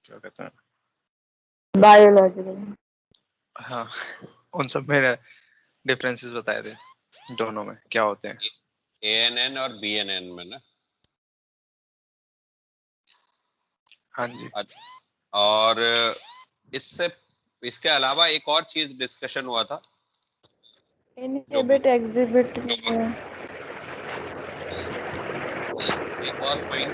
क्या कहते हैं, बायोलॉजिकल। हाँ, उन सब में डिफरेंसेस बताए थे दोनों में क्या होते हैं। ANN और BNN में ना। हाँ जी। और इसके अलावा एक और चीज डिस्कशन हुआ था, इनहिबिट एग्जिबिट एक और पॉइंट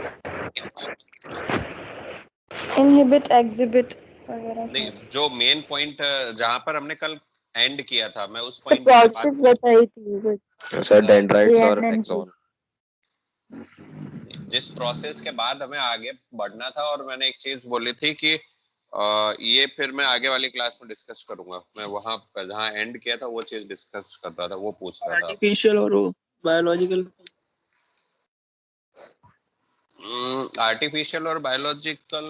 इनहिबिट एग्जिबिट वगैरह। नहीं, जो मेन पॉइंट जहां पर हमने कल एंड किया था, मैं उस सब पॉइंट पे प्रोसेस बताई थी सर डेंड्राइट्स और ANN की। एक्सॉन। जिस प्रोसेस के बाद हमें आगे बढ़ना था, और मैंने एक चीज बोली थी कि ये फिर मैं आगे वाली क्लास में डिस्कस करूंगा। मैं वहां पर जहां एंड किया था वो चीज डिस्कस कर रहा था, वो पूछ रहा था। आर्टिफिशियल और बायोलॉजिकल। आर्टिफिशियल और बायोलॉजिकल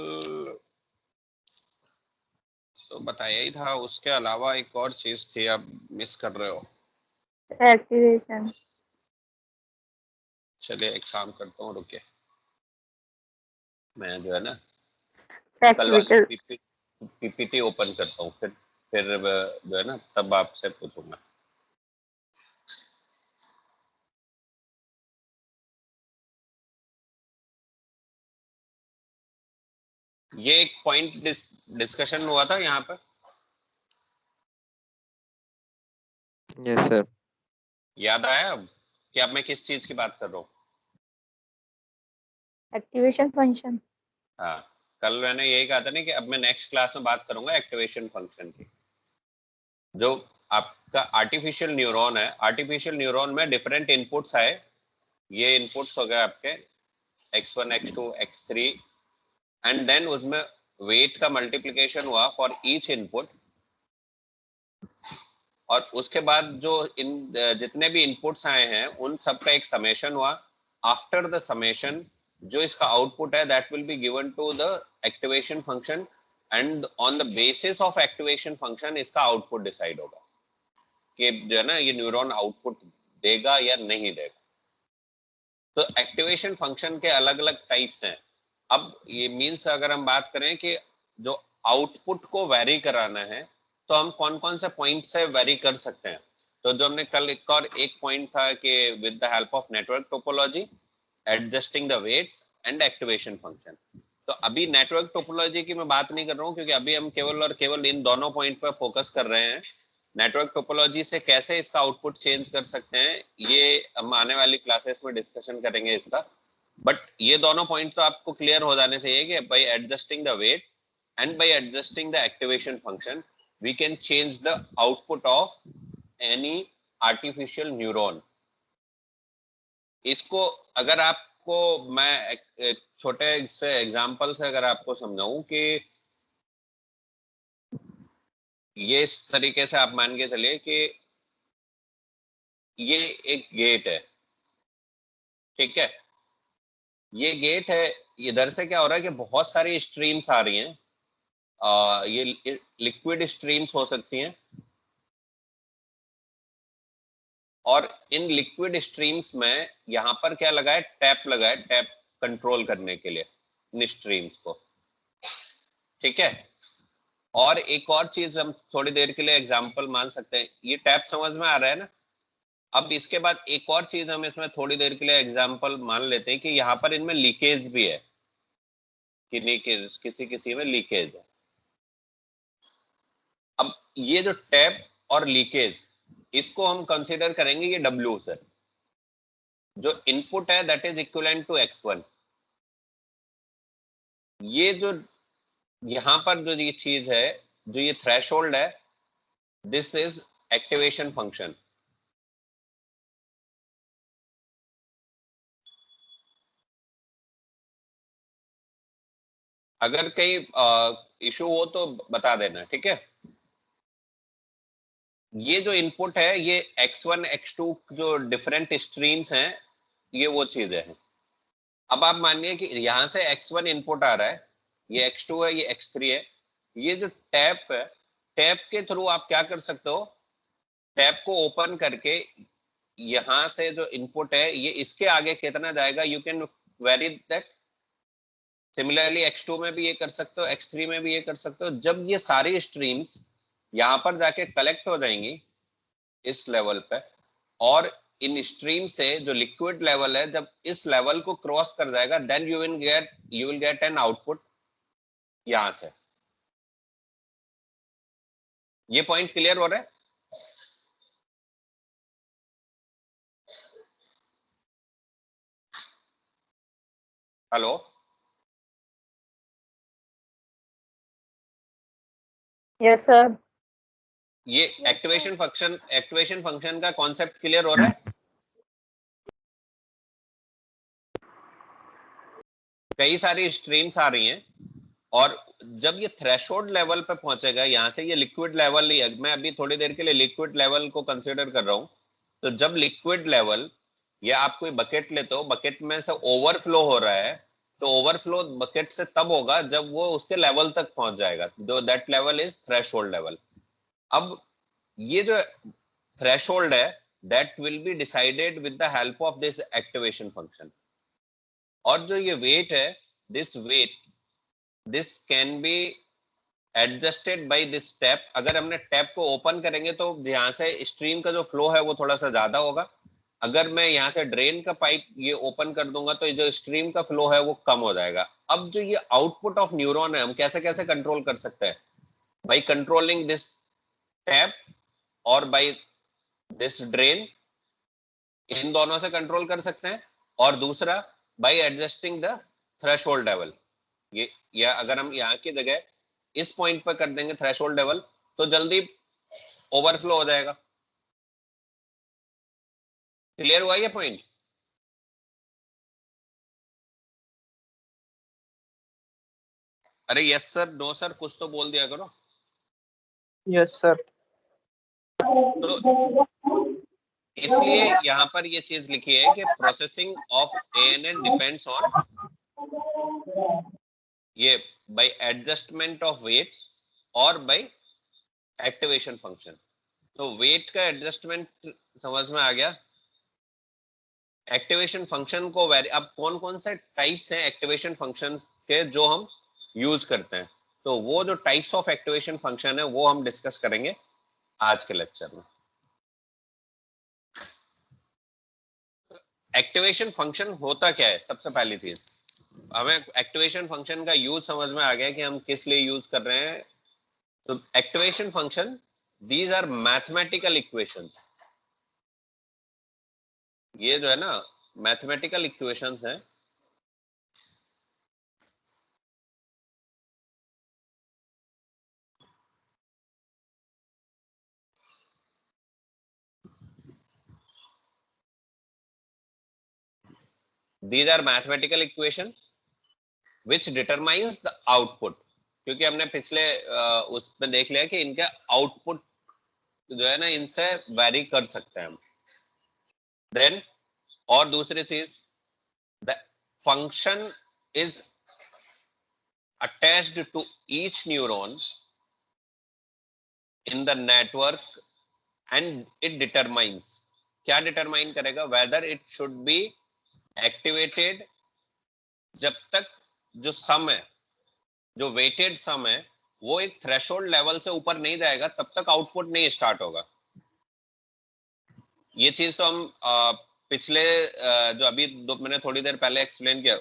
तो बताया ही था, उसके अलावा एक और चीज थी, आप मिस कर रहे हो। एक्टिवेशन। चलिए एक काम करता हूँ, रुकिए, मैं जो है ना कल वाली एक्टिवेटर। पीपीटी ओपन करता हूँ, फिर जो है ना तब आपसे पूछूंगा। ये एक पॉइंट डिस्कशन हुआ था यहाँ पर। Yes sir. याद आया अब कि अब मैं किस चीज की बात कर रहा हूँ? Activation function. हाँ, कल मैंने यही कहा था ना कि अब मैं नेक्स्ट क्लास में बात करूंगा एक्टिवेशन फंक्शन की। जो आपका आर्टिफिशियल न्यूरॉन है, आर्टिफिशियल न्यूरॉन में डिफरेंट इनपुट्स आए। ये इनपुट्स हो गए आपके x1 x2 x3, and then उसमें वेट का मल्टीप्लिकेशन हुआ फॉर ईच इनपुट, और उसके बाद जो जितने भी इनपुट्स आए हैं उन सब का एक समेशन हुआ। आफ्टर द समेशन जो इसका आउटपुट है that will be given to the activation function, and on the basis of activation function इसका आउटपुट डिसाइड होगा कि जो है ना ये न्यूरॉन आउटपुट देगा या नहीं देगा। तो एक्टिवेशन फंक्शन के अलग अलग टाइप्स हैं। अब ये मीन्स अगर हम बात करें कि जो आउटपुट को वेरी कराना है तो हम कौन कौन से पॉइंट से वेरी कर सकते हैं। तो जो हमने कल एक पॉइंट था कि with the help of network topology adjusting the weights and activation function. तो अभी नेटवर्क टोपोलॉजी की मैं बात नहीं कर रहा हूँ, क्योंकि अभी हम केवल और केवल इन दोनों पॉइंट पर फोकस कर रहे हैं। नेटवर्क टोपोलॉजी से कैसे इसका आउटपुट चेंज कर सकते हैं ये हम आने वाली क्लासेस में डिस्कशन करेंगे इसका। बट ये दोनों पॉइंट तो आपको क्लियर हो जाने चाहिए कि by adjusting the weight and by adjusting the activation function we can change the output of any artificial neuron. इसको अगर आपको मैं एक छोटे से एग्जांपल से अगर आपको समझाऊं कि ये इस तरीके से आप मान के चलिए कि ये एक गेट है, ठीक है। ये गेट है, इधर से क्या हो रहा है कि बहुत सारी स्ट्रीम्स आ रही हैं। ये लिक्विड स्ट्रीम्स हो सकती हैं, और इन लिक्विड स्ट्रीम्स में यहाँ पर क्या लगा है, टैप लगा है, टैप कंट्रोल करने के लिए इन स्ट्रीम्स को, ठीक है। और एक और चीज हम थोड़ी देर के लिए एग्जांपल मान सकते हैं, ये टैप समझ में आ रहा है ना। अब इसके बाद एक और चीज हम इसमें थोड़ी देर के लिए एग्जांपल मान लेते हैं कि यहाँ पर इनमें लीकेज भी है, किसी किसी में लीकेज है। अब ये जो टैप और लीकेज, इसको हम कंसीडर करेंगे ये W से। जो इनपुट है that is equivalent to x1। ये जो यहां पर जो ये चीज है, जो ये थ्रेशोल्ड है, दिस इज एक्टिवेशन फंक्शन। अगर कहीं इशू हो तो बता देना, ठीक है। ये जो इनपुट है ये x1 x2 जो डिफरेंट स्ट्रीम्स हैं, ये वो चीजें हैं। अब आप मानिए कि यहां से x1 इनपुट आ रहा है, ये x2 है, ये x3 है। ये जो टैप है, टैप के थ्रू आप क्या कर सकते हो, टैप को ओपन करके यहां से जो इनपुट है ये इसके आगे कितना जाएगा, you can very that similarly x2 में भी ये कर सकते हो, x3 में भी ये कर सकते हो। जब ये सारी स्ट्रीम्स यहाँ पर जाके कलेक्ट हो जाएंगी इस लेवल पे, और इन स्ट्रीम से जो लिक्विड लेवल है जब इस लेवल को क्रॉस कर जाएगा, then you will get an output यहां से। ये पॉइंट क्लियर हो रहा है? Hello, yes sir. ये एक्टिवेशन फंक्शन का कॉन्सेप्ट क्लियर हो रहा है? कई सारी स्ट्रीम्स आ रही हैं, और जब ये थ्रेशोल्ड लेवल पे पहुंचेगा, यहां से ये लिक्विड लेवल ही है, मैं अभी थोड़ी देर के लिए लिक्विड लेवल को कंसीडर कर रहा हूं। तो जब लिक्विड लेवल, या आप कोई बकेट लेते हो, बकेट में से ओवरफ्लो हो रहा है, तो ओवरफ्लो बकेट से तब होगा जब वो उसके लेवल तक पहुंच जाएगा, जो that level is threshold level. अब ये जो थ्रेशोल्ड है, that will be decided with the help of this activation function. और जो ये वेट है, this can be adjusted by this tap. अगर हमने टैप को ओपन करेंगे तो यहाँ से स्ट्रीम का जो फ्लो है वो थोड़ा सा ज्यादा होगा। अगर मैं यहाँ से ड्रेन का पाइप ये ओपन कर दूंगा तो जो स्ट्रीम का फ्लो है वो कम हो जाएगा। अब जो ये आउटपुट ऑफ न्यूरॉन है, हम कैसे कैसे कंट्रोल कर सकते हैं? बाय कंट्रोलिंग दिस टैप और बाय दिस ड्रेन, इन दोनों से कंट्रोल कर सकते हैं। और दूसरा bye adjusting the threshold level. ये, या अगर हम यहाँ की जगह इस पॉइंट पर कर देंगे थ्रेशोल्ड लेवल, तो जल्दी ओवरफ्लो हो जाएगा। क्लियर हुआ ये पॉइंट? अरे यस सर, नो सर, कुछ तो बोल दिया करो। Yes sir. तो इसलिए यहाँ पर ये चीज लिखी है कि processing of ANN depends on ये बाय एडजस्टमेंट ऑफ वेट्स और बाय एक्टिवेशन फंक्शन। तो वेट का एडजस्टमेंट समझ में आ गया। एक्टिवेशन फंक्शन को अब कौन कौन से टाइप्स हैं एक्टिवेशन फंक्शन के जो हम यूज करते हैं, तो वो जो टाइप्स ऑफ एक्टिवेशन फंक्शन है वो हम डिस्कस करेंगे आज के लेक्चर में। एक्टिवेशन फंक्शन होता क्या है? सबसे पहली चीज, हमें एक्टिवेशन फंक्शन का यूज समझ में आ गया कि हम किस लिए यूज कर रहे हैं। तो activation function, these are mathematical equations. ये जो है ना मैथमेटिकल इक्वेशंस हैं। These are mathematical equation which determines the output। क्योंकि हमने पिछले उसमें देख लिया कि इनका आउटपुट जो है ना इनसे वेरी कर सकते हैं हम। देन और दूसरी चीज, the function is attached to each neuron in the network and it determines, क्या determine करेगा? whether it should be activated। जब तक जो सम है, जो वेटेड सम है, वो एक थ्रेशोल्ड लेवल से ऊपर नहीं जाएगा तब तक आउटपुट नहीं स्टार्ट होगा। ये चीज तो हम पिछले जो अभी मैंने थोड़ी देर पहले एक्सप्लेन किया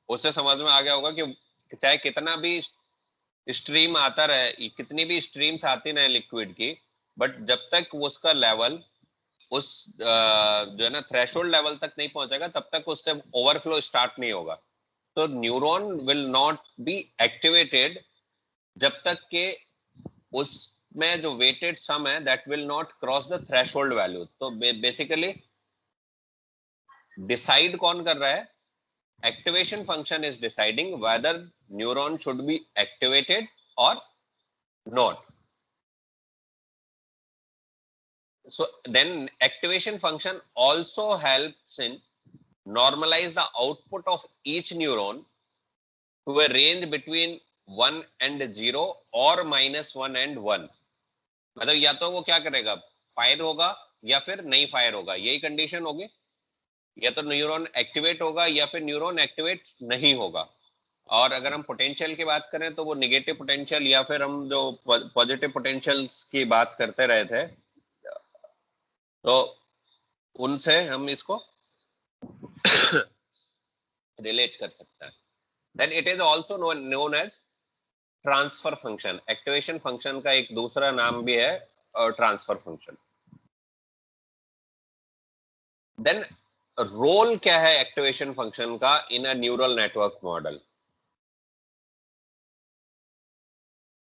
उससे समझ में आ गया होगा कि चाहे कितना भी स्ट्रीम आता रहे, कितनी भी स्ट्रीम्स आती रहे लिक्विड की, बट जब तक उसका लेवल उस जो है ना थ्रेशोल्ड लेवल तक नहीं पहुंचेगा तब तक उससे ओवरफ्लो स्टार्ट नहीं होगा। तो neuron will not be activated जब तक के उसमें जो वेटेड सम है that will not cross the threshold value. तो बेसिकली डिसाइड कौन कर रहा है? Activation function is deciding whether neuron should be activated or not। So then activation function also helps in normalize the output of each neuron to a range between 1 and 0 or -1 and 1। मतलब या तो वो क्या करेगा, fire होगा या फिर नहीं फायर होगा, यही कंडीशन होगी। या तो न्यूरॉन एक्टिवेट होगा या फिर न्यूरॉन एक्टिवेट नहीं होगा। और अगर हम पोटेंशियल की बात करें तो वो निगेटिव पोटेंशियल या फिर हम जो पॉजिटिव पोटेंशियल्स की बात करते रहे थे, तो उनसे हम इसको रिलेट कर सकते हैं. Then it is also known as transfer function. Activation function का एक दूसरा नाम भी है ट्रांसफर फंक्शन. देन रोल क्या है एक्टिवेशन फंक्शन का इन अ न्यूरल नेटवर्क मॉडल?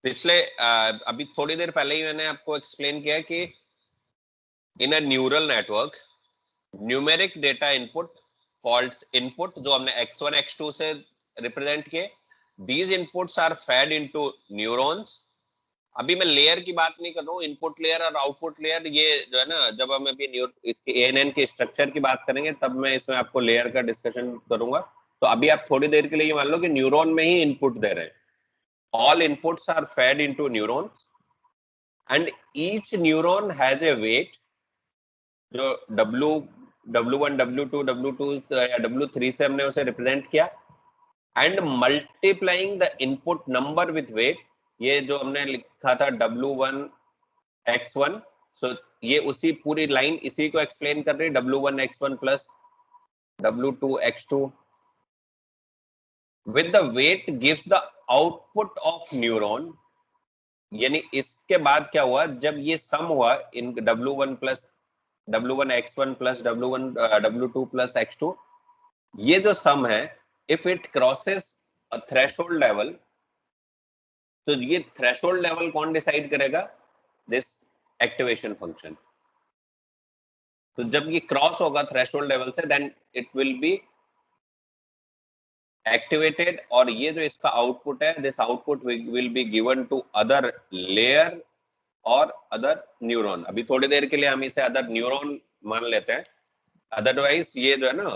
पिछले अभी थोड़ी देर पहले ही मैंने आपको एक्सप्लेन किया कि in a neural network numeric data input called input, जो हमने x1 x2 से रिप्रेजेंट किए, these inputs are fed into neurons. अभी मैं लेयर की बात नहीं कर रहा हूँ, इनपुट लेयर और आउटपुट लेयर, ये जो है ना, जब हम अभी इसके एएनएन के स्ट्रक्चर की बात करेंगे तब मैं इसमें आपको लेयर का डिस्कशन करूंगा. तो अभी आप थोड़ी देर के लिए ये मान लो कि न्यूरॉन में ही इनपुट दे रहे हैं. All inputs are fed into neurons and each neuron has a weight, जो W1 W2 W2 या W3 से हमने उसे रिप्रेजेंट किया, and multiplying the input number with weight. ये जो हमने लिखा था W1 x1, सो ये उसी पूरी लाइन इसी को एक्सप्लेन कर रही है, W1 x1 plus W2 x2 with the weight gives the output of neuron. यानी इसके बाद क्या हुआ, जब ये सम हुआ इन W1 plus W1 x1 plus W1 W2 plus x2, ये जो सम है, if it crosses a threshold level, तो ये थ्रेशोल्ड लेवल कौन डिसाइड करेगा? This activation function. तो जब ये क्रॉस होगा थ्रेशोल्ड लेवल से, then it will be activated, और ये जो इसका आउटपुट है, this output will be given to other layer और अदर न्यूरॉन. अभी थोड़ी देर के लिए हम इसे अदर न्यूरॉन मान लेते हैं, अदरवाइज ये जो है ना,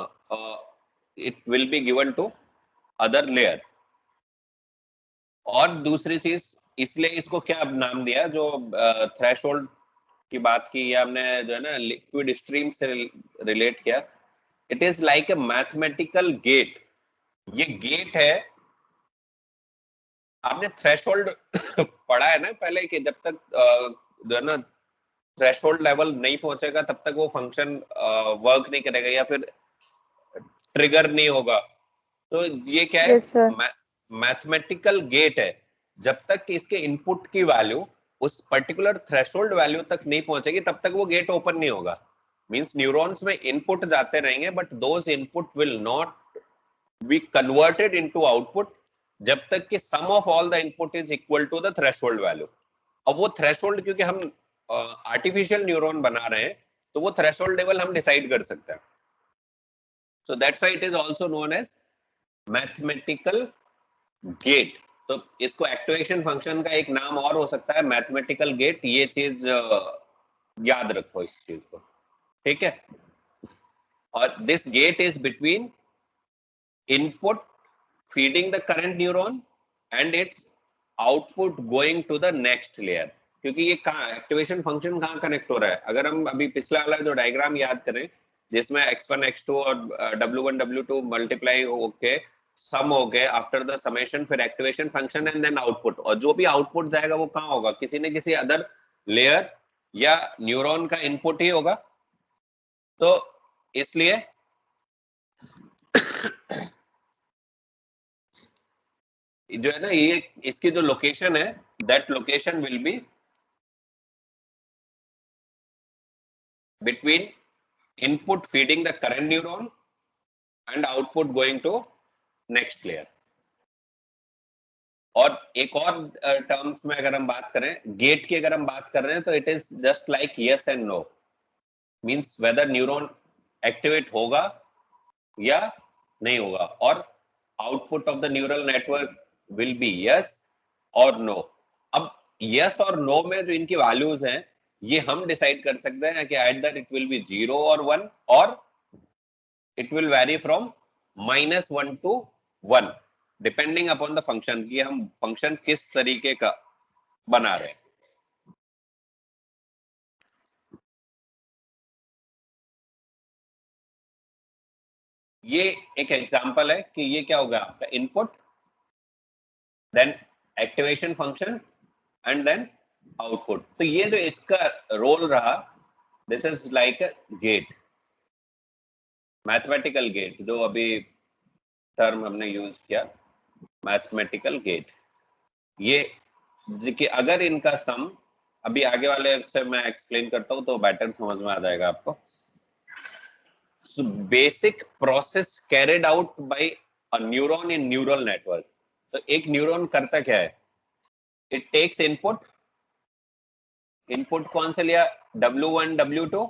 it will be given to other layer. और दूसरी चीज, इसलिए इसको क्या नाम दिया, जो थ्रेशोल्ड की बात की या हमने जो है ना लिक्विड स्ट्रीम से रिलेट किया, it is like a mathematical gate. ये गेट है. आपने थ्रेशोल्ड पढ़ा है ना पहले, कि जब तक जो है ना थ्रेशोल्ड लेवल नहीं पहुंचेगा तब तक वो फंक्शन वर्क नहीं करेगा या फिर ट्रिगर नहीं होगा. तो ये क्या है? Yes, sir. मैथमेटिकल गेट है. जब तक कि इसके इनपुट की वैल्यू उस पर्टिकुलर थ्रेशोल्ड वैल्यू तक नहीं पहुंचेगी तब तक वो गेट ओपन नहीं होगा. मींस न्यूरॉन्स में इनपुट जाते रहेंगे, but those input will not be converted into output जब तक कि sum of all the input is equal to the threshold value. अब वो थ्रेशोल्ड, क्योंकि हम आर्टिफिशियल न्यूरॉन बना रहे हैं, तो वो थ्रेशोल्ड लेवल हम डिसाइड कर सकते हैं. So that's why it is also known as mathematical gate. तो इसको एक्टिवेशन फंक्शन का एक नाम और हो सकता है, मैथमेटिकल गेट. ये चीज याद रखो इस चीज को, ठीक है? और this gate is between input feeding the current neuron and its output going to the next layer. क्योंकि ये कहाँ एक्टिवेशन फंक्शन कहाँ कनेक्ट हो रहा है? अगर हम अभी पिछला वाला जो डायग्राम याद करें, जिसमें x1 x2 और W1 W2 मल्टीप्लाई होके सम हो गए, आफ्टर द समेशन फिर activation function and then output, और जो भी आउटपुट जाएगा वो कहाँ होगा? किसी न किसी अदर लेयर या न्यूरॉन का इनपुट ही होगा. तो इसलिए जो है ना, ये इसकी जो लोकेशन है, that location will be between input feeding the current neuron and output going to next layer. और एक और टर्म्स में अगर हम बात करें, गेट की अगर हम बात कर रहे हैं, तो it is just like yes and no. Means whether neuron activate होगा या नहीं होगा, और output of the neural network will be yes और नो. अब यस और नो में जो इनकी वैल्यूज हैं, ये हम डिसाइड कर सकते हैं कि आइदर इट विल बी 0 और 1, और it will very from -1 to 1 depending upon the function, कि हम फंक्शन किस तरीके का बना रहे हैं. ये एक एग्जांपल है कि ये क्या होगा, आपका input then activation function and then output. तो ये जो इसका रोल रहा, this is like a gate, mathematical gate, जो अभी टर्म हमने यूज किया मैथमेटिकल गेट। ये कि अगर इनका सम, अभी आगे वाले से मैं एक्सप्लेन करता हूं तो बेटर समझ में आ जाएगा आपको। So basic process carried out by a neuron in neural network। तो एक न्यूरॉन करता क्या है? It takes input, इनपुट कौन से लिया? W1 W2,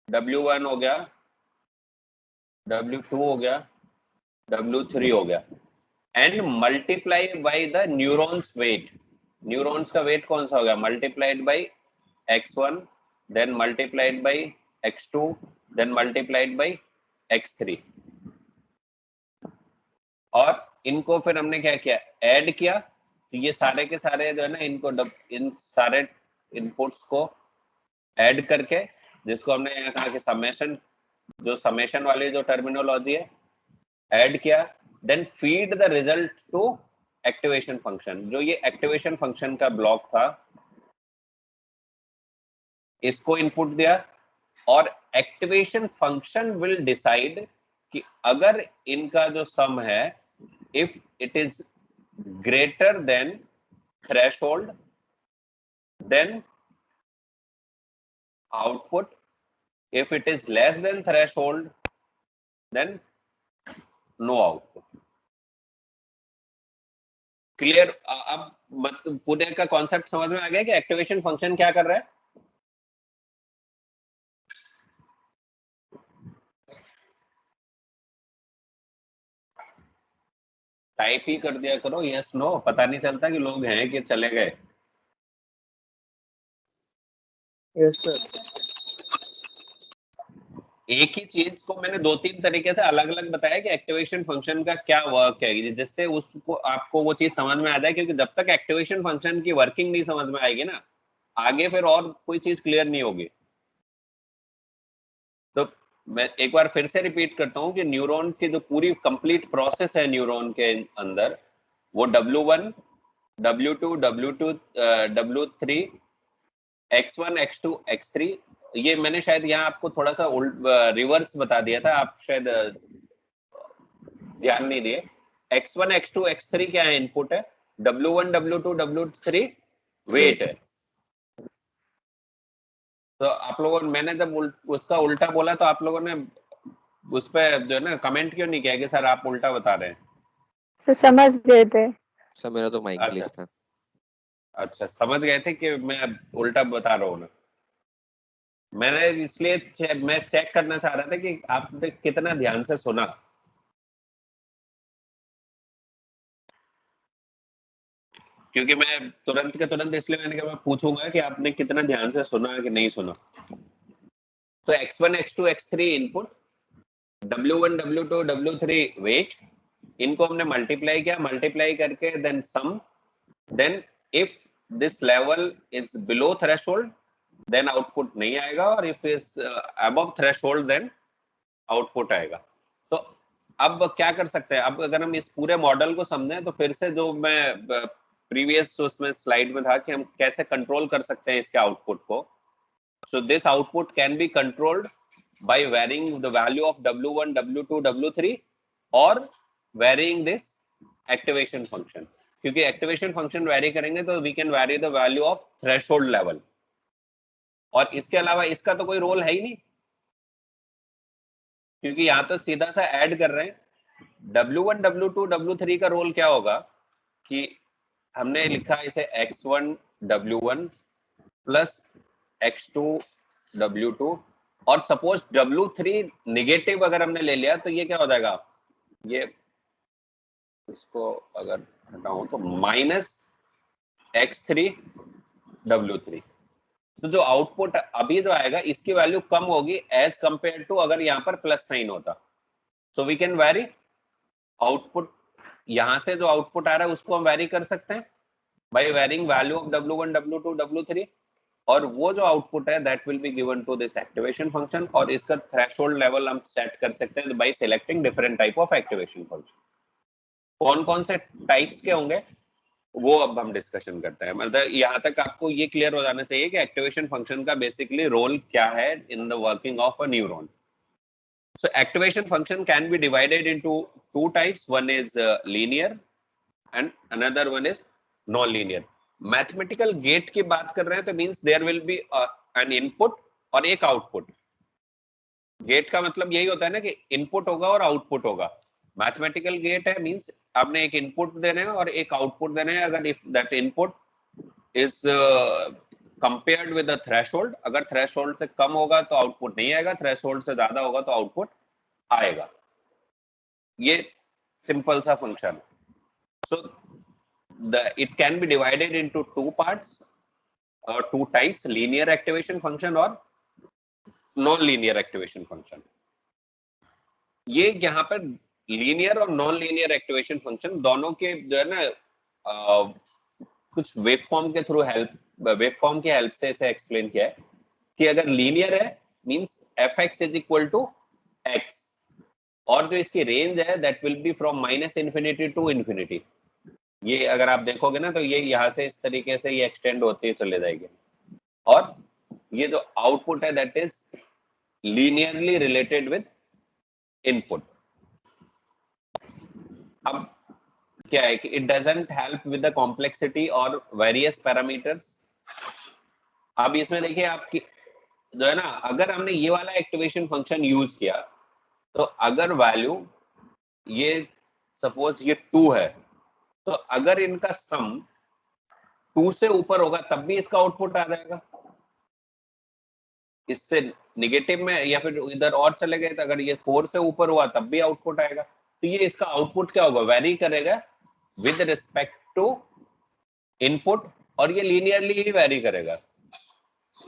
W1 हो गया, W2 हो गया, W3 हो गया, and multiply by the neurons weight. Neurons का वेट कौन सा हो गया? Multiplied by x1, then multiplied by x2, then multiplied by x3। और इनको फिर हमने क्या किया? ऐड किया। तो ये सारे के सारे जो है ना, इनको इन सारे इनपुट्स को ऐड करके, जिसको हमने यहाँ कहा कि समेशन, जो समेशन वाली जो टर्मिनोलॉजी है, ऐड किया, then feed the result to activation function. जो ये एक्टिवेशन फंक्शन का ब्लॉक था, इसको इनपुट दिया, और एक्टिवेशन फंक्शन विल डिसाइड कि अगर इनका जो सम है, if it is greater then threshold, then output, if it is less than threshold, then no output। Clear? अब पूरे का कॉन्सेप्ट समझ में आ गया कि एक्टिवेशन फंक्शन क्या कर रहा है? टाइप ही कर दिया करो यस नो, पता नहीं चलता कि लोग हैं कि चले गए। Yes, sir. एक ही चीज को मैंने दो तीन तरीके से अलग अलग बताया कि एक्टिवेशन फंक्शन का क्या वर्क है, जिससे उसको आपको वो चीज समझ में आ जाए। क्योंकि जब तक एक्टिवेशन फंक्शन की वर्किंग नहीं समझ में आएगी ना, आगे फिर और कोई चीज क्लियर नहीं होगी। तो मैं एक बार फिर से रिपीट करता हूँ कि न्यूरॉन की जो पूरी कंप्लीट प्रोसेस है न्यूरॉन के अंदर, वो W1 W2 W2 W3 X1 X2 X3, ये मैंने शायद यहाँ आपको थोड़ा सा रिवर्स बता दिया था, आप शायद ध्यान नहीं दिए। X1 X2 X3 क्या है? इनपुट है। W1 W2 W3 वेट है। तो आप लोगों ने, मैंने जब उसका उल्टा बोला तो आप लोगों ने उस पर जो है ना कमेंट क्यों नहीं किया कि सर आप उल्टा बता रहे हैं? सर समझ गए थे। सर मेरा तो माइक ग्लिच था। अच्छा, समझ गए थे कि मैं उल्टा बता रहा हूँ ना? मैंने इसलिए मैं चेक करना चाह रहा था कि आपने कितना ध्यान से सुना। क्योंकि मैं तुरंत के तुरंत इसलिए मैंने कहा मैं पूछूंगा कि आपने कितना ध्यान से सुना कि नहीं सुना। तो X1 X2 X3 input, W1 W2 W3 wait, इनको हमने मल्टीप्लाई किया, मल्टीप्लाई करके then sum, then if this level is below threshold then output नहीं आएगा, और if is above threshold then output आएगा। तो अब क्या कर सकते हैं? अब अगर हम इस पूरे मॉडल को समझें तो फिर से जो मैं प्रीवियस उसमें स्लाइड में था कि हम कैसे कंट्रोल कर सकते हैं इसके आउटपुट को। So this output can be controlled by varying the value of W1 W2 W3 और varying this activation function। क्योंकि activation function vary करेंगे तो we can vary the value of threshold level, और इसके अलावा इसका तो कोई रोल है ही नहीं, क्योंकि यहाँ तो सीधा सा ऐड कर रहे हैं। W1 W2 W3 का रोल क्या होगा कि हमने लिखा इसे X1 W1 plus X2 W2, और सपोज W3 निगेटिव अगर हमने ले लिया तो ये क्या हो जाएगा? ये इसको अगर हटाऊं तो माइनस X3 W3। तो जो आउटपुट अभी जो आएगा इसकी वैल्यू कम होगी एज कंपेयर टू अगर यहाँ पर प्लस साइन होता। So we can vary output, यहाँ से जो आउटपुट आ रहा है उसको हम वैरी कर सकते हैं bye varying value of W1 W2 W3, और वो जो आउटपुट है that will be given to this activation function, और इसका थ्रेशोल्ड लेवल हम सेट कर सकते हैं by selecting different type of activation function. कौन कौन से टाइप्स के होंगे वो अब हम डिस्कशन करते हैं। मतलब यहाँ तक आपको ये क्लियर हो जाना चाहिए कि एक्टिवेशन फंक्शन का बेसिकली रोल क्या है in the working of a neuron. So activation function can be divided into two types. One is linear and another one is non-linear. Mathematical gate की बात कर रहे हैं तो means there will be an input और एक output. Gate का मतलब यही होता है ना कि input होगा और output होगा। Mathematical gate है means आपने एक input देना है और एक output देना है। अगर if that input is compared with the threshold, अगर threshold से कम होगा तो output नहीं आएगा, threshold से ज्यादा होगा तो output आएगा। ये सिंपल सा function. So it can be divided into two parts or two types, linear activation function और non-linear activation function। ये यहाँ पर लीनियर और नॉन लीनियर एक्टिवेशन फंक्शन दोनों के जो है ना कुछ वेव फॉर्म के थ्रू वेव फॉर्म की हेल्प से इसे एक्सप्लेन किया है कि अगर लीनियर है means fx is equal to x और जो इसकी रेंज है that will be from -∞ to ∞। ये अगर आप देखोगे ना तो ये यहाँ से इस तरीके से ये एक्सटेंड होती चले जाएगी और ये जो आउटपुट है that is linearly related with input. अब क्या है कि it doesn't help with the complexity और वेरियस पैरामीटर्स। अब इसमें देखिए आपकी जो है ना अगर हमने ये वाला एक्टिवेशन फंक्शन यूज किया तो अगर वैल्यू ये सपोज ये 2 है तो अगर इनका सम 2 से ऊपर होगा तब भी इसका आउटपुट आ जाएगा। इससे निगेटिव में या फिर इधर और चले गए तो अगर ये 4 से ऊपर हुआ तब भी आउटपुट आएगा। तो ये इसका आउटपुट क्या होगा, वेरी करेगा विद रिस्पेक्ट टू इनपुट और ये लीनियरली ही वेरी करेगा।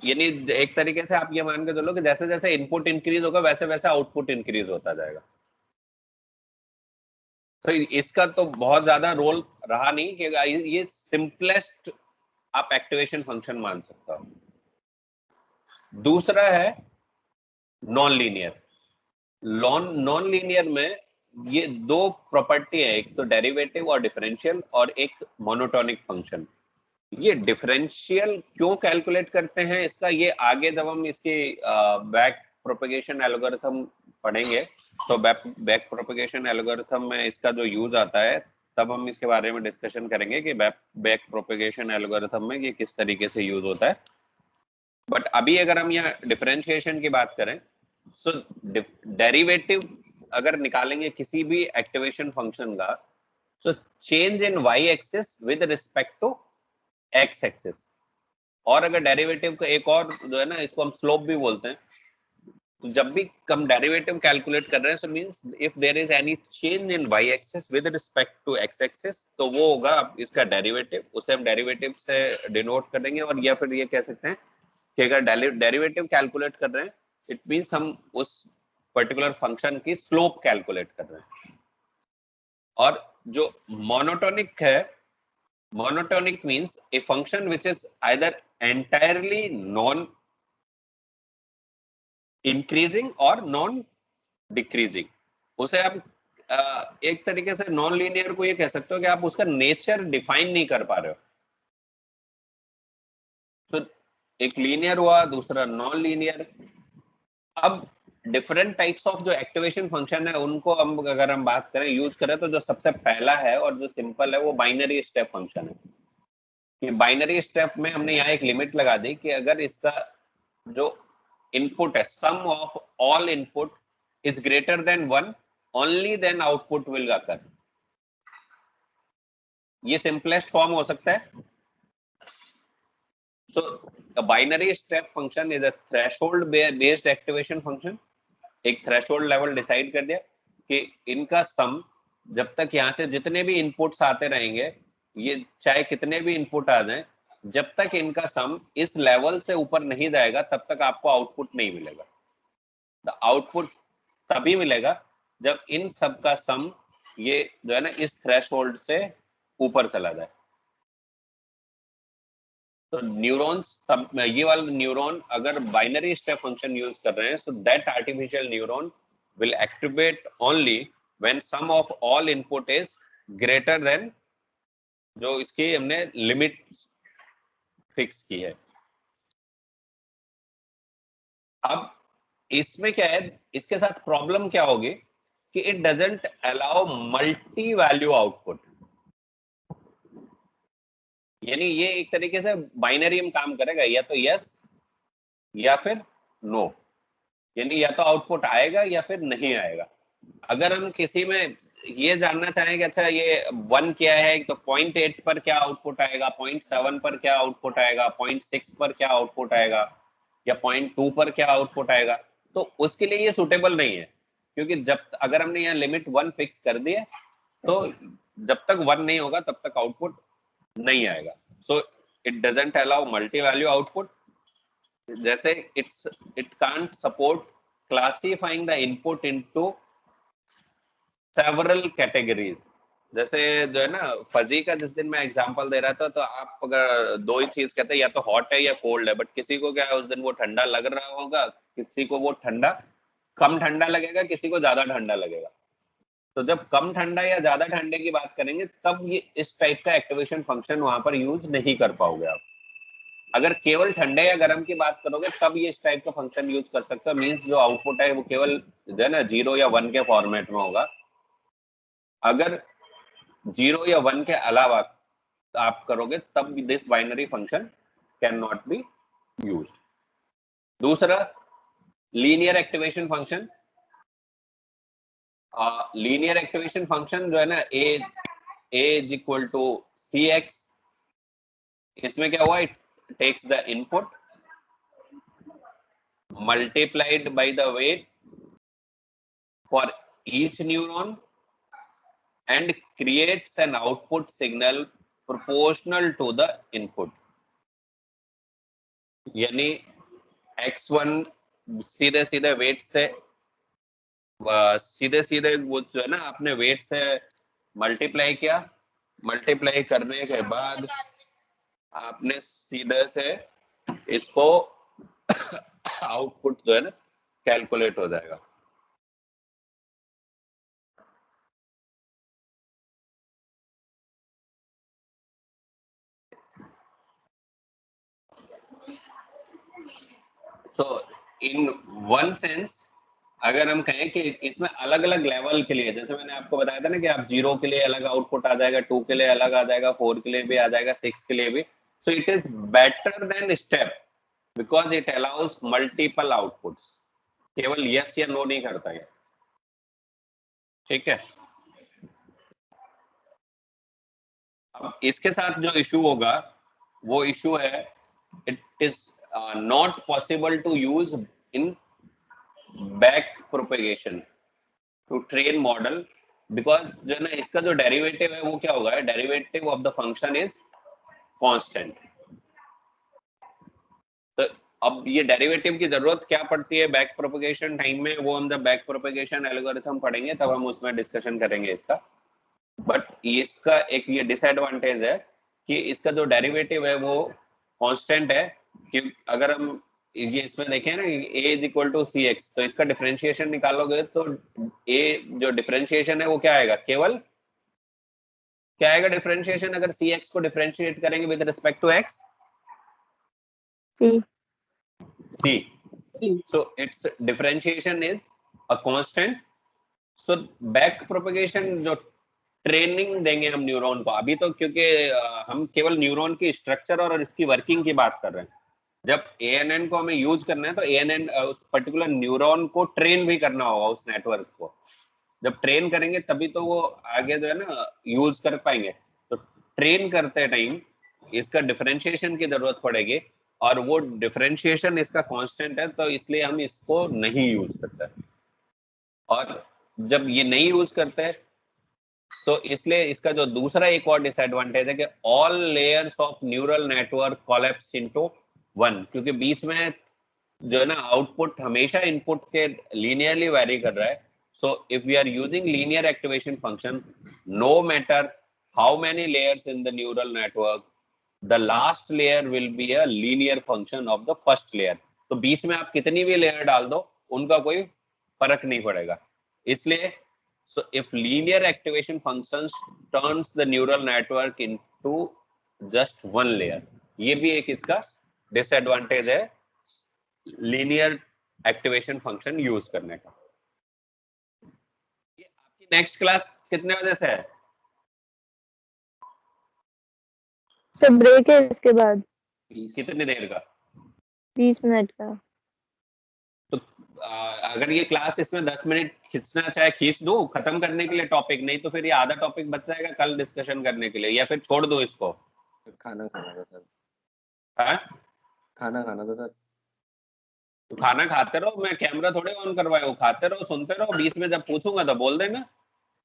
यानी एक तरीके से आप ये मान के चलो कि जैसे जैसे इनपुट इंक्रीज होगा वैसे वैसे आउटपुट इंक्रीज होता जाएगा। तो इसका तो बहुत ज्यादा रोल रहा नहीं कि ये सिंपलेस्ट आप एक्टिवेशन फंक्शन मान सकते हो। दूसरा है नॉन लीनियर। नॉन लीनियर में ये दो प्रॉपर्टी है, एक तो डेरिवेटिव और डिफरेंशियल और एक मोनोटोनिक फंक्शन। ये डिफरेंशियल क्यों कैलकुलेट करते हैं इसका ये आगे जब हम इसकी बैक प्रोपेगेशन एल्गोरिथम पढ़ेंगे तो बैक प्रोपेगेशन एल्गोरिथम में इसका जो यूज आता है तब हम इसके बारे में डिस्कशन करेंगे कि बैक प्रोपेगेशन एल्गोरिथम में ये किस तरीके से यूज होता है। बट अभी अगर हम यहाँ डिफरेंशिएशन की बात करें सो डेरिवेटिव अगर निकालेंगे किसी भी एक्टिवेशन फंक्शन का तो change in y axis with respect to x axis. और अगर डेरिवेटिव का एक और जो है ना इसको हम स्लोप भी बोलते हैं, तो जब भी हम डेरिवेटिव कैलकुलेट कर रहे हैं so means if there is any change in y axis with respect to x axis तो वो होगा इसका डेरिवेटिव, उसे हम डेरिवेटिव से डिनोट कर देंगे। और या फिर ये कह सकते हैं कि अगर डेरिवेटिव कैलकुलेट कर रहे हैं इट मींस हम उस पर्टिकुलर फंक्शन की स्लोप कैलकुलेट कर रहे हैं। और जो मोनोटोनिक है, monotonic means a function which is either entirely non increasing or non decreasing। उसे आप एक तरीके से नॉन लीनियर को ये कह सकते हो कि आप उसका नेचर डिफाइन नहीं कर पा रहे हो। तो एक लीनियर हुआ, दूसरा नॉन लीनियर। अब डिफरेंट टाइप्स ऑफ जो एक्टिवेशन फंक्शन है उनको हम अगर हम बात करें यूज करें तो जो सबसे पहला है और जो सिंपल है वो बाइनरी स्टेप फंक्शन है। कि बाइनरी स्टेप में हमने यहाँ एक लिमिट लगा दी कि अगर इसका जो इनपुट है sum of all input is greater than 1 only then output will occur. ये सिंपलेस्ट फॉर्म हो सकता है। So a binary step function is a threshold based activation function। एक थ्रेशोल्ड लेवल डिसाइड कर दिया कि इनका सम जब तक यहाँ से जितने भी इनपुट्स आते रहेंगे, ये चाहे कितने भी इनपुट आ जाएं, जब तक इनका सम इस लेवल से ऊपर नहीं जाएगा तब तक आपको आउटपुट नहीं मिलेगा। द आउटपुट तभी मिलेगा जब इन सब का सम ये जो है ना इस थ्रेशोल्ड से ऊपर चला जाए। तो न्यूरॉन्स ये वाला न्यूरॉन अगर बाइनरी स्टेप फंक्शन यूज कर रहे हैं so that artificial neuron will activate only when sum of all input is greater then जो इसकी हमने लिमिट फिक्स की है। अब इसमें क्या है, इसके साथ प्रॉब्लम क्या होगी कि it doesn't allow multi value output, यानी ये एक तरीके से बाइनरी में काम करेगा, या तो यस या फिर नो, यानी या तो आउटपुट आएगा या फिर नहीं आएगा। अगर हम किसी में ये जानना चाहें कि अच्छा ये 1 क्या है, तो 0.8 पर क्या आउटपुट आएगा, 0.7 पर क्या आउटपुट आएगा, 0.6 पर क्या आउटपुट आएगा, या 0.2 पर क्या आउटपुट आएगा, तो उसके लिए ये सुटेबल नहीं है, क्योंकि जब अगर हमने यहाँ लिमिट 1 फिक्स कर दी है तो जब तक 1 नहीं होगा तब तक आउटपुट नहीं आएगा। So it doesn't allow multi value output, जैसे it can't support classifying the input into several categories. जैसे जो है ना फजी का जिस दिन मैं एग्जांपल दे रहा था, तो आप अगर दो ही चीज कहते हैं, या तो हॉट है या कोल्ड है, बट किसी को क्या है उस दिन वो ठंडा लग रहा होगा, किसी को वो ठंडा कम ठंडा लगेगा, किसी को ज्यादा ठंडा लगेगा। तो जब कम ठंडा या ज्यादा ठंडे की बात करेंगे तब ये इस टाइप का एक्टिवेशन फंक्शन वहां पर यूज नहीं कर पाओगे आप। अगर केवल ठंडे या गर्म की बात करोगे तब ये इस टाइप का फंक्शन यूज कर सकते हो, मींस जो आउटपुट है वो केवल जो है ना 0 या 1 के फॉर्मेट में होगा। अगर 0 या 1 के अलावा आप करोगे तब this binary function can not be used. दूसरा linear activation function. Linear activation function जो है ना a is equal to cx, इसमें क्या हुआ, it takes the input multiplied by the weight for each neuron and creates an output signal proportional to the input। यानी x1 सीधे सीधे wait से सीधे सीधे वो जो है ना आपने वेट से मल्टीप्लाई किया, मल्टीप्लाई करने के बाद आपने सीधे से इसको आउटपुट जो है ना कैलकुलेट हो जाएगा। तो इन वन सेंस अगर हम कहें कि इसमें अलग अलग लेवल के लिए, जैसे मैंने आपको बताया था ना कि आप 0 के लिए अलग आउटपुट आ जाएगा, 2 के लिए अलग आ जाएगा, 4 के लिए भी आ जाएगा, 6 के लिए भी। So it is better than step because it allows multiple outputs, केवल यस या नो नहीं करता है। ठीक है, अब इसके साथ जो इशू होगा वो इशू है it is not possible to use in back propagation to train model, because जो है ना इसका जो डेरिवेटिव है वो क्या होगा, derivative of the function is constant. तो अब ये डेरिवेटिव की जरूरत क्या पड़ती है बैक प्रोपेगेशन टाइम में, वो हम जब बैक प्रोपेगेशन एल्गोरिथम पढ़ेंगे तब हम उसमें डिस्कशन करेंगे इसका। बट इसका एक ये डिसएडवांटेज है कि इसका जो डेरिवेटिव है वो कांस्टेंट है, कि अगर हम ये इसमें देखें ना a is equal to c x, तो इसका डिफरेंशिएशन निकालोगे तो a जो डिफरेंशिएशन है वो क्या आएगा, केवल क्या आएगा डिफरेंशिएशन, अगर सी एक्स को डिफरेंशिएट करेंगे with respect to x, c, so its differentiation is a constant। so back propagation जो ट्रेनिंग देंगे हम न्यूरॉन को, अभी तो क्योंकि हम केवल न्यूरॉन की स्ट्रक्चर और इसकी वर्किंग की बात कर रहे हैं, जब ANN को हमें यूज करना है तो ANN उस पर्टिकुलर न्यूरॉन को ट्रेन भी करना होगा, उस नेटवर्क को जब ट्रेन करेंगे तभी तो वो आगे जो है ना यूज कर पाएंगे। तो ट्रेन करते टाइम इसका डिफरेंशिएशन की जरूरत पड़ेगी, और वो डिफरेंशिएशन इसका कांस्टेंट है, तो इसलिए हम इसको नहीं यूज करते। और जब ये नहीं यूज करते तो इसलिए इसका जो दूसरा एक और डिसएडवांटेज है कि all layers of neural network collapse into one, क्योंकि बीच में जो है ना आउटपुट हमेशा इनपुट के लीनियरली वेरी कर रहा है। So if we are using linear activation function, no matter how many layers in the neural network, the last layer will be a linear function of the first layer। तो बीच में आप कितनी भी layer डाल दो उनका कोई फर्क नहीं पड़ेगा। इसलिए So if linear activation functions turns the neural network into just one layer, ये भी एक इसका डिसएडवांटेज है लीनियर एक्टिवेशन फंक्शन यूज करने का। ये आपकी नेक्स्ट क्लास कितने बजे से है? सर ब्रेक है इसके बाद कितनी देर का? 20 मिनट का। तो अगर ये क्लास इसमें 10 मिनट खींचना चाहे खींच दूं खत्म करने के लिए टॉपिक, नहीं तो फिर ये आधा टॉपिक बच जाएगा कल डिस्कशन करने के लिए, या फिर छोड़ दूं इसको? खाना खाना था सर। हाँ? खाना खाना था सर। तो खाना खाते रहो, मैं कैमरा थोड़े ऑन करवाया हूँ, खाते रहो सुनते रहो, बीच में जब पूछूंगा तो बोल देना।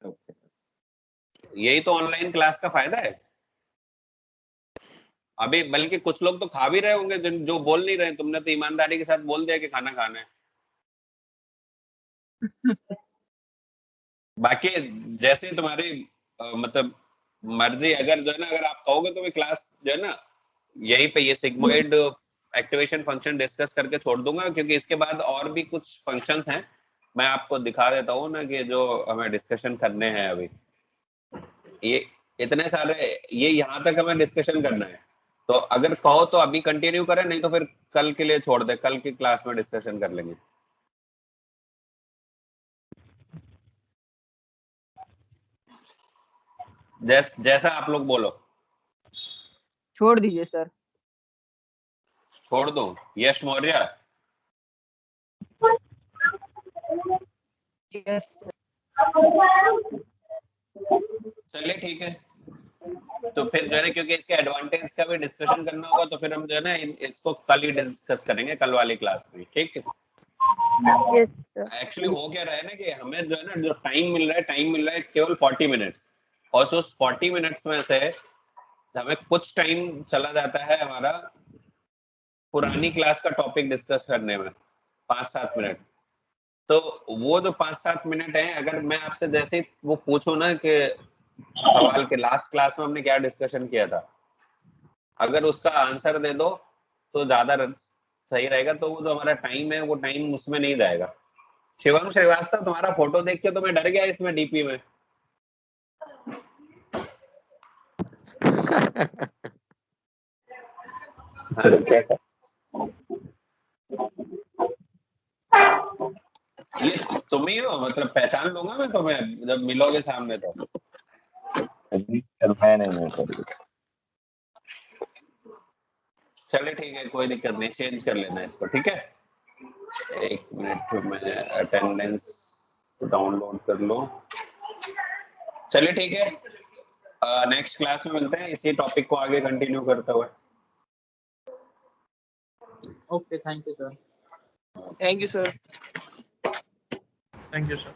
ओके। यही तो ऑनलाइन क्लास का फायदा है। अभी बल्कि कुछ लोग तो खा भी रहे होंगे जो बोल नहीं रहे, तुमने तो ईमानदारी के साथ बोल दिया कि खाना खाना है। बाकी जैसे तुम्हारी मतलब मर्जी, अगर जो है ना, अगर आप कहोगे तो मैं क्लास जो है ना यहीं पे ये सिग्मोइड एक्टिवेशन फंक्शन डिस्कस करके छोड़ दूंगा, क्योंकि इसके बाद और भी कुछ फंक्शंस हैं, मैं आपको दिखा देता हूँ ना कि जो हमें डिस्कशन करने हैं अभी। ये इतने सारे, ये यहाँ तक हमें डिस्कशन करना है, तो अगर कहो तो अभी कंटिन्यू करें, नहीं तो फिर कल के लिए छोड़ दे, कल की क्लास में डिस्कशन कर लेंगे। जैसा आप लोग बोलो। छोड़ दीजिए सर। छोड़ दूं? यश मौर्य? Yes sir. चलिए ठीक है, तो फिर जो है ना, क्योंकि इसके एडवांटेज का भी डिस्कशन करना होगा, तो फिर हम जो है ना इसको कल ही डिस्कस करेंगे, कल वाली क्लास में। ठीक है? Yes sir. एक्चुअली हो क्या रहा है ना कि हमें जो है ना जो टाइम मिल रहा है केवल 40 मिनट्स, और उस 40 मिनट्स में से हमें कुछ टाइम चला जाता है हमारा पुरानी क्लास का टॉपिक डिस्कस करने में, 5-7 मिनट। तो वो जो 5-7 मिनट है, अगर मैं आपसे जैसे वो पूछूं ना कि सवाल के लास्ट क्लास में हमने क्या डिस्कशन किया था, अगर उसका आंसर दे दो तो ज्यादा सही रहेगा, तो वो जो हमारा टाइम है वो टाइम उसमें नहीं जाएगा। शिवम श्रीवास्तव, तुम्हारा फोटो देख के तो मैं डर गया इसमें डीपी में। ये तुम ही हो? मतलब पहचान लूंगा मैं तुम्हें जब मिलोगे सामने तो। मैं नहीं हूँ सर। चले ठीक है, कोई दिक्कत नहीं, चेंज कर लेना इसको। ठीक है, एक मिनट में अटेंडेंस डाउनलोड कर लो। चलिए ठीक है, नेक्स्ट क्लास में मिलते हैं, इसी टॉपिक को आगे कंटिन्यू करते हुए। Okay, thank you sir. Thank you sir. Thank you sir.